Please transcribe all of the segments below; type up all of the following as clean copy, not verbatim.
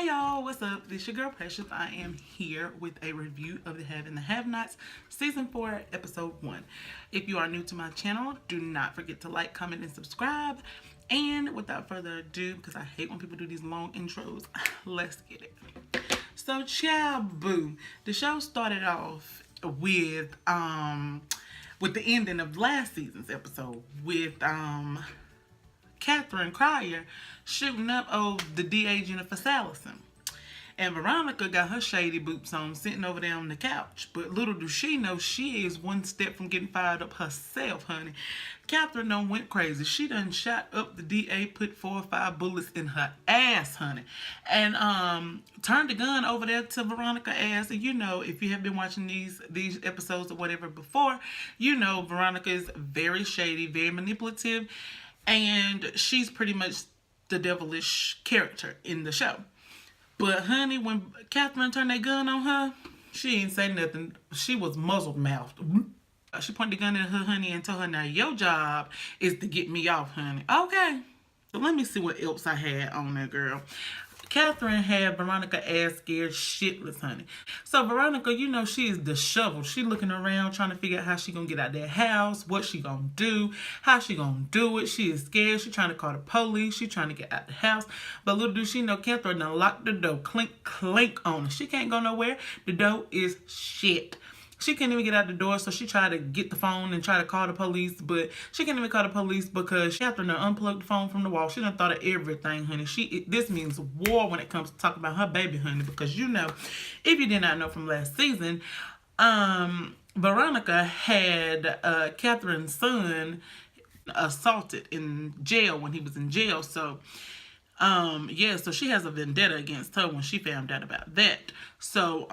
Hey y'all, what's up? This your girl Precious. I am here with a review of The Have and the Have-Nots, Season 4, Episode 1. If you are new to my channel, do not forget to like, comment, and subscribe. And without further ado, because I hate when people do these long intros, let's get it. So, ciao, boo. The show started off with the ending of last season's episode with Catherine Cryer shooting up the DA Jennifer Salison. And Veronica got her shady boots on sitting over there on the couch. But little does she know she is one step from getting fired up herself, honey. Catherine done went crazy. She done shot up the DA, put 4 or 5 bullets in her ass, honey. And turned the gun over there to Veronica's ass. And you know, if you have been watching these episodes or whatever before, you know Veronica is very shady, very manipulative. And she's pretty much the devilish character in the show. But honey, when Catherine turned that gun on her, she ain't say nothing. She was muzzle-mouthed. She pointed the gun at her, honey, and told her, now your job is to get me off, honey. Okay. So let me see what else I had on that girl. Catherine had Veronica ass scared shitless, honey. So Veronica, you know, she is disheveled. She looking around trying to figure out how she gonna get out that house, what she gonna do, how she gonna do it. She is scared. She trying to call the police. She trying to get out the house. But little do she know, Catherine done locked the door, clink, clink on her. She can't go nowhere. The door is shit. She couldn't even get out the door, so she tried to get the phone and try to call the police, but she couldn't even call the police because Catherine done unplugged the phone from the wall. She done thought of everything, honey. This means war when it comes to talking about her baby, honey, because you know, if you did not know from last season, Veronica had Catherine's son assaulted in jail when he was in jail, so yeah, so she has a vendetta against her when she found out about that. So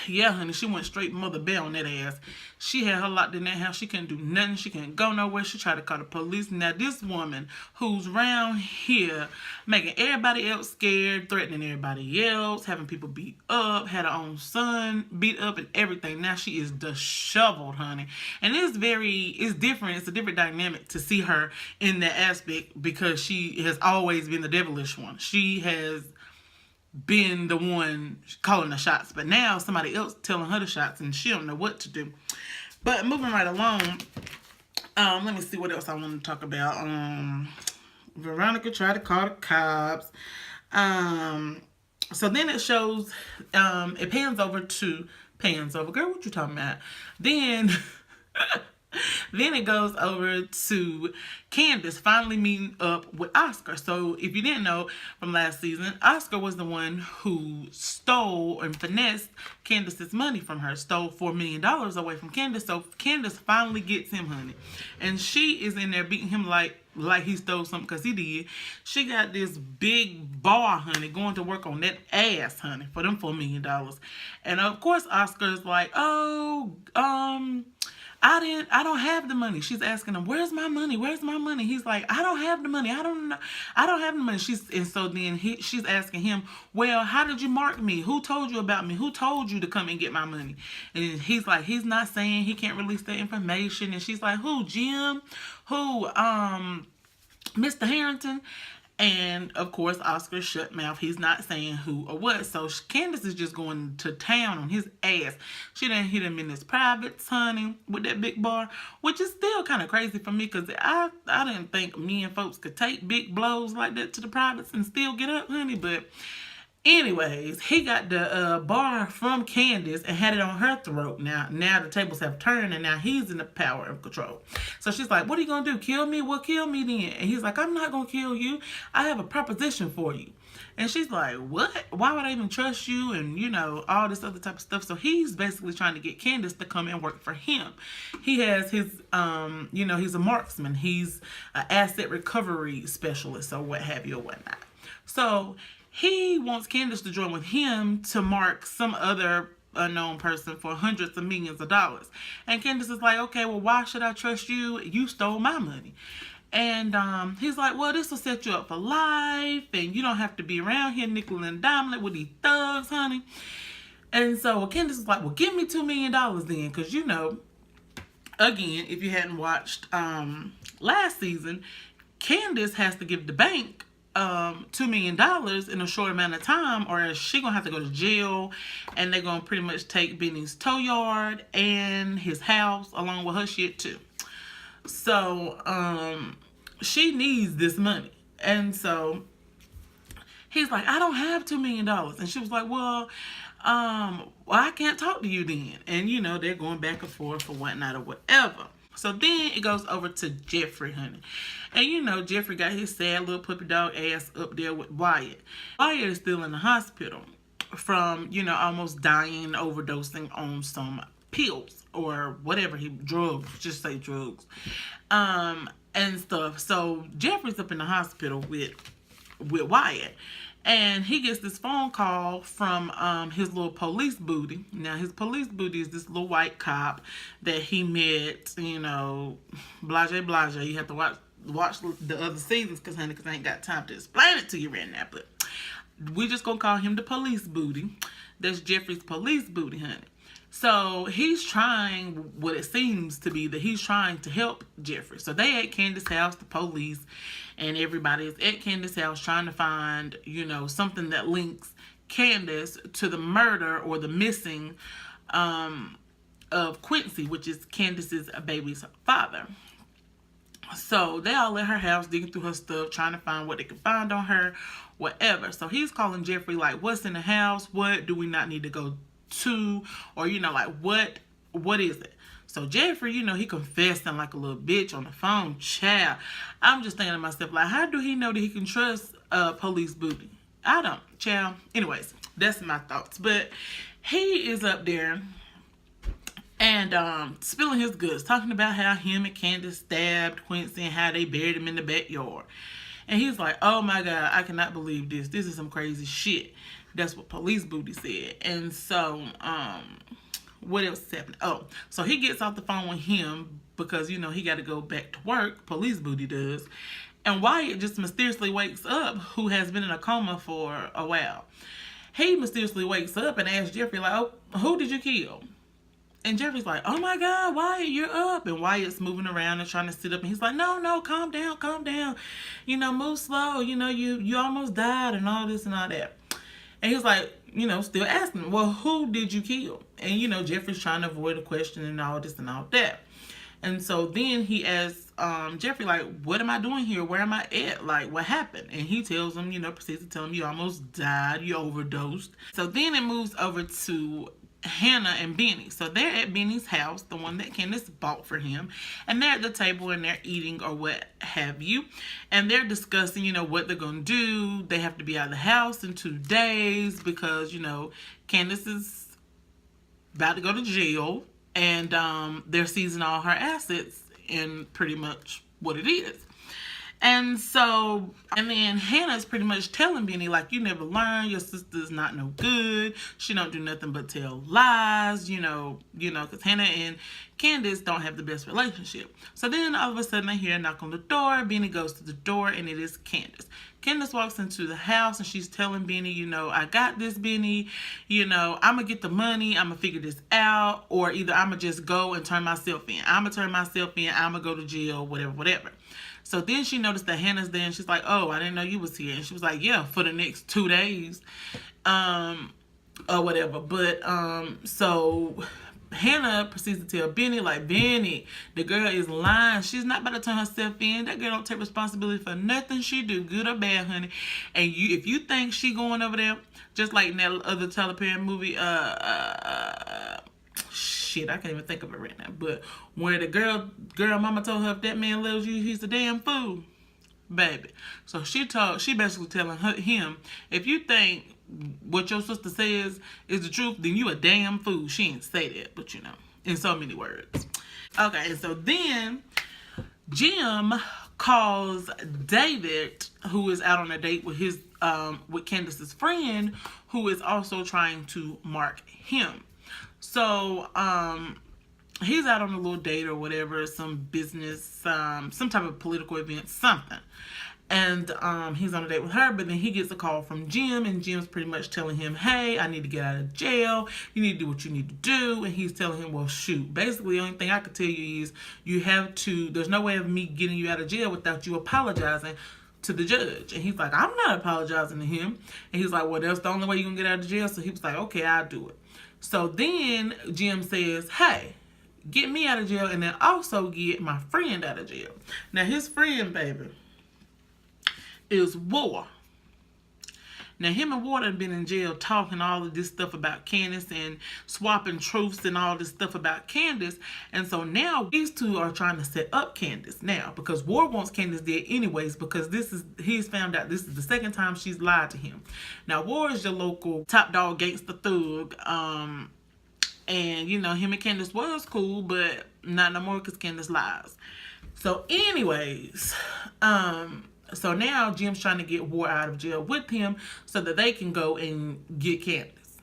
yeah, honey, she went straight Mother Bear on that ass. She had her locked in that house. She couldn't do nothing. She couldn't go nowhere. She tried to call the police. Now, this woman who's around here making everybody else scared, threatening everybody else, having people beat up, had her own son beat up and everything. Now she is disheveled, honey. And it's different. It's a different dynamic to see her in that aspect because she has always been the devilish one. She has been the one calling the shots, but now somebody else telling her the shots and she don't know what to do. But moving right along, let me see what else I want to talk about. Veronica tried to call the cops. So then it shows, it pans over, girl, what you talking about? Then then it goes over to Candace finally meeting up with Oscar. So if you didn't know from last season, Oscar was the one who stole and finessed Candace's money from her. Stole $4 million away from Candace. So Candace finally gets him, honey. And she is in there beating him like he stole something, because he did. She got this big bar, honey, going to work on that ass, honey, for them $4 million. And of course Oscar's like, oh, I don't have the money. She's asking him, where's my money? Where's my money? He's like, I don't have the money. I don't have the money. So then she's asking him, well, how did you mark me? Who told you about me? Who told you to come and get my money? And he's like, he's not saying, he can't release that information. And she's like, who, Jim? Who, Mr. Harrington? And, of course, Oscar shut mouth. He's not saying who or what. So Candace is just going to town on his ass. She done hit him in his privates, honey, with that big bar, which is still kind of crazy for me because I didn't think me and folks could take big blows like that to the privates and still get up, honey. But anyways, he got the bar from Candace and had it on her throat. Now the tables have turned and now he's in the power of control. So she's like, what are you going to do? Kill me? Well, kill me then. And he's like, I'm not going to kill you. I have a proposition for you. And she's like, what? Why would I even trust you? And, you know, all this other type of stuff. So he's basically trying to get Candace to come and work for him. He has his, you know, he's a marksman. He's an asset recovery specialist or what have you or whatnot. So he wants Candace to join with him to mark some other unknown person for hundreds of millions of dollars. And Candace is like, okay, well, why should I trust you? You stole my money. And he's like, well, this will set you up for life, and you don't have to be around here nickel and diming with these thugs, honey. And so Candace is like, well, give me $2 million then, because, you know, again, if you hadn't watched last season, Candace has to give the bank $2 million in a short amount of time, or else she gonna have to go to jail, and they're gonna pretty much take Benny's tow yard and his house along with her shit too. So she needs this money, and so he's like, I don't have $2 million, and she was like, well, I can't talk to you then. And they're going back and forth or whatnot or whatever. So then it goes over to Jeffrey, honey. And Jeffrey got his sad little puppy dog ass up there with Wyatt. Wyatt is still in the hospital from, almost dying, overdosing on some pills or whatever drugs, just say drugs, and stuff. So Jeffrey's up in the hospital with Wyatt. And he gets this phone call from his little police booty. Now, his police booty is this little white cop that he met, blase, blase. You have to watch the other seasons, because I ain't got time to explain it to you right now. But we just gonna call him the police booty. That's Jeffrey's police booty, honey. So he's trying, what it seems to be, that he's trying to help Jeffrey. So they at Candace's house, the police, and everybody is at Candace's house trying to find, something that links Candace to the murder or the missing of Quincy, which is Candace's baby's father. So they all at her house digging through her stuff, trying to find what they can find on her, whatever. So he's calling Jeffrey like, what's in the house? What do we not need to go to? Or, like, what is it? So Jeffrey, he confessing like a little bitch on the phone. Child. I'm just thinking to myself, like, how do he know that he can trust police booty? I don't. Child. Anyways, that's my thoughts. But he is up there and spilling his goods, talking about how him and Candace stabbed Quincy and how they buried him in the backyard. And he's like, oh my God, I cannot believe this. This is some crazy shit. That's what police booty said. And so, what else is happening? Oh, so he gets off the phone with him because, he got to go back to work. Police booty does. And Wyatt just mysteriously wakes up, who has been in a coma for a while. He mysteriously wakes up and asks Jeffrey, like, oh, who did you kill? And Jeffrey's like, oh my God, Wyatt, you're up. And Wyatt's moving around and trying to sit up. And he's like, no, calm down. Move slow. You almost died and all this and all that. And he's like, still asking, well, who did you kill? And, Jeffrey's trying to avoid the question and all this and all that. And so then he asks Jeffrey, like, what am I doing here? Where am I at? Like, what happened? And he tells him, proceeds to tell him, you almost died. You overdosed. So then it moves over to Hannah and Benny. So they're at Benny's house, the one that Candace bought for him, and they're at the table and they're eating or what have you, and they're discussing, what they're gonna do. They have to be out of the house in 2 days because, Candace is about to go to jail, and they're seizing all her assets and pretty much what it is. And so, and then Hannah's pretty much telling Benny, like, you never learn. Your sister's not no good. She don't do nothing but tell lies, because Hannah and Candace don't have the best relationship. So then all of a sudden I hear a knock on the door. Benny goes to the door and it is Candace. Candace walks into the house and she's telling Benny, I got this, Benny. I'm going to get the money. I'm going to figure this out. Or either I'm going to just go and turn myself in. I'm going to turn myself in. I'm going to go to jail, whatever. So then she noticed that Hannah's there and she's like, oh, I didn't know you was here. And she was like, yeah, for the next 2 days, or whatever. But, so Hannah proceeds to tell Benny, like, Benny, the girl is lying. She's not about to turn herself in. That girl don't take responsibility for nothing she do, good or bad, honey. And if you think she going over there, just like in that other Tyler Perry movie, shit, I can't even think of it right now. But where the girl mama told her, if that man loves you, he's a damn fool, baby. So she basically telling him, if you think what your sister says is the truth, then you a damn fool. She ain't say that, but in so many words. Okay, and so then Jim calls David, who is out on a date with his with Candace's friend, who is also trying to mark him. So, he's out on a little date or whatever, some business, some type of political event, something. And he's on a date with her, but then he gets a call from Jim, and Jim's pretty much telling him, hey, I need to get out of jail. You need to do what you need to do. And he's telling him, well, shoot, basically the only thing I could tell you is there's no way of me getting you out of jail without you apologizing to the judge. And he's like, I'm not apologizing to him. And he's like, well, that's the only way you're going to get out of jail. So he was like, okay, I'll do it. So then Jim says, hey, get me out of jail and then also get my friend out of jail. Now, his friend, baby, is War. Now, him and War have been in jail talking all of this stuff about Candace and swapping truths and all this stuff about Candace. And so now these two are trying to set up Candace now because War wants Candace dead anyways because he's found out this is the second time she's lied to him. Now, War is your local top dog gangster thug. And, you know, him and Candace was cool, but not no more because Candace lies. So anyways, so now Jim's trying to get War out of jail with him so that they can go and get Candace.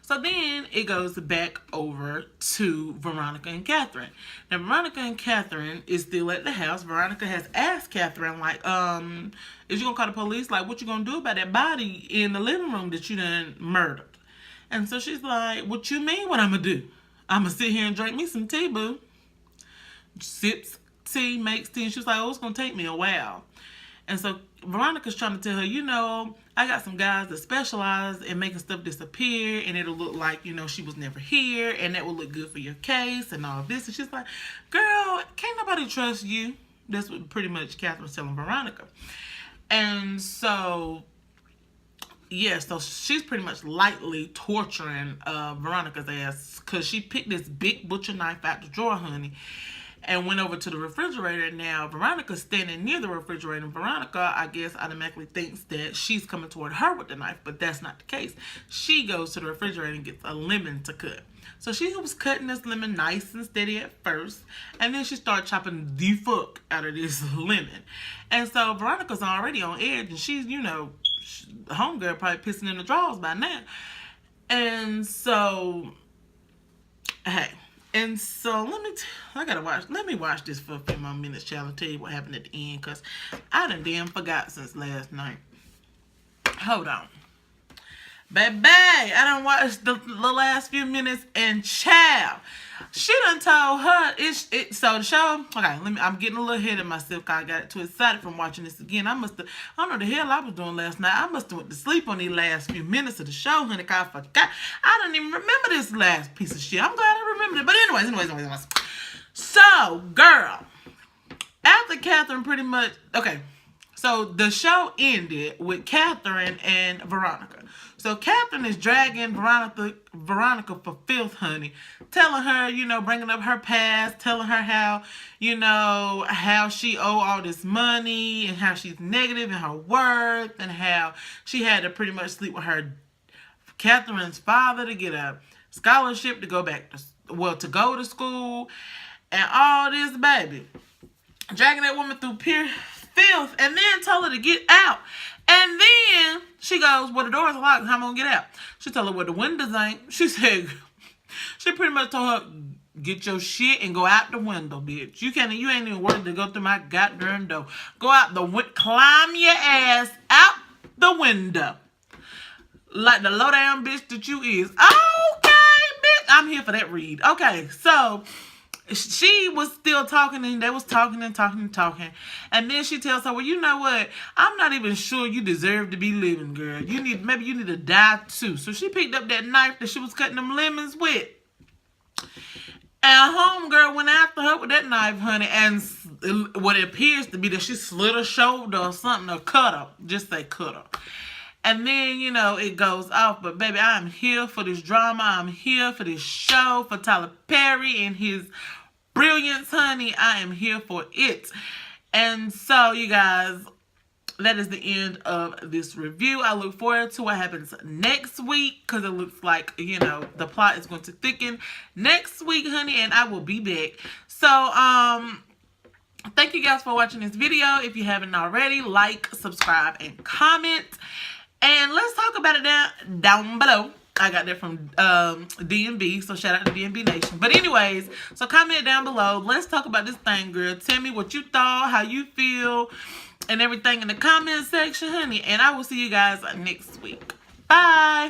So then it goes back over to Veronica and Catherine. Now, Veronica and Catherine is still at the house. Veronica has asked Catherine, like, is you gonna call the police? Like, what you gonna do about that body in the living room that you done murdered? And so she's like, what you mean what I'm gonna do? I'm gonna sit here and drink me some tea, boo. Sips tea, makes tea. And she was like, oh, it's gonna take me a while. And so Veronica's trying to tell her, you know, I got some guys that specialize in making stuff disappear and it'll look like, you know, she was never here and that will look good for your case and all this. And she's like, girl, can't nobody trust you. That's what pretty much Catherine's telling Veronica. And so, yeah, so she's pretty much lightly torturing Veronica's ass because she picked this big butcher knife out the drawer, honey, and went over to the refrigerator. Now, Veronica's standing near the refrigerator, and Veronica, I guess, automatically thinks that she's coming toward her with the knife, but that's not the case. She goes to the refrigerator and gets a lemon to cut. So she was cutting this lemon nice and steady at first, and then she started chopping the fuck out of this lemon. And so Veronica's already on edge, and she's, you know, homegirl probably pissing in the drawers by now. And so, hey. And so let me watch this for a few more minutes, child, and tell you what happened at the end, because I done damn forgot since last night. Hold on. Baby, I done watched the last few minutes, and child, she done told her, so the show, okay, I'm getting a little ahead of myself because I got too excited from watching this again. I don't know the hell I was doing last night. I must have went to sleep on these last few minutes of the show, honey, because I forgot. I don't even remember this last piece of shit. I'm glad I remembered it. But anyways. So, girl, after Catherine pretty much, okay, so the show ended with Catherine and Veronica. So Catherine is dragging Veronica for filth, honey. Telling her, you know, bringing up her past. Telling her how, you know, how she owe all this money. And how she's negative in her worth. And how she had to pretty much sleep with Catherine's father to get a scholarship to go back to go to school. And all this, baby. Dragging that woman through pure filth. And then told her to get out. And then she goes, well, the doors are locked. How am I going to get out? She told her, well, the windows ain't. She said, she pretty much told her, get your shit and go out the window, bitch. You ain't even worthy to go through my goddamn door. Go out climb your ass out the window. Like the low down bitch that you is. Okay, bitch. I'm here for that read. Okay, so she was still talking and they was talking. And then she tells her, well, you know what? I'm not even sure you deserve to be living, girl. Maybe you need to die too. So she picked up that knife that she was cutting them lemons with. And homegirl went after her with that knife, honey. And what it appears to be that she slit her shoulder or something, or cut her. Just say cut her. And then, you know, it goes off. But, baby, I'm here for this drama. I'm here for this show, for Tyler Perry and his brilliance, honey. I am here for it. And so, you guys, that is the end of this review. I look forward to what happens next week because it looks like, you know, the plot is going to thicken next week, honey, and I will be back. So, thank you guys for watching this video. If you haven't already, like, subscribe, and comment. And let's talk about it down below. I got that from D&B, so shout out to D&BNation. But anyways, so comment down below. Let's talk about this thing, girl. Tell me what you thought, how you feel, and everything in the comment section, honey. And I will see you guys next week. Bye.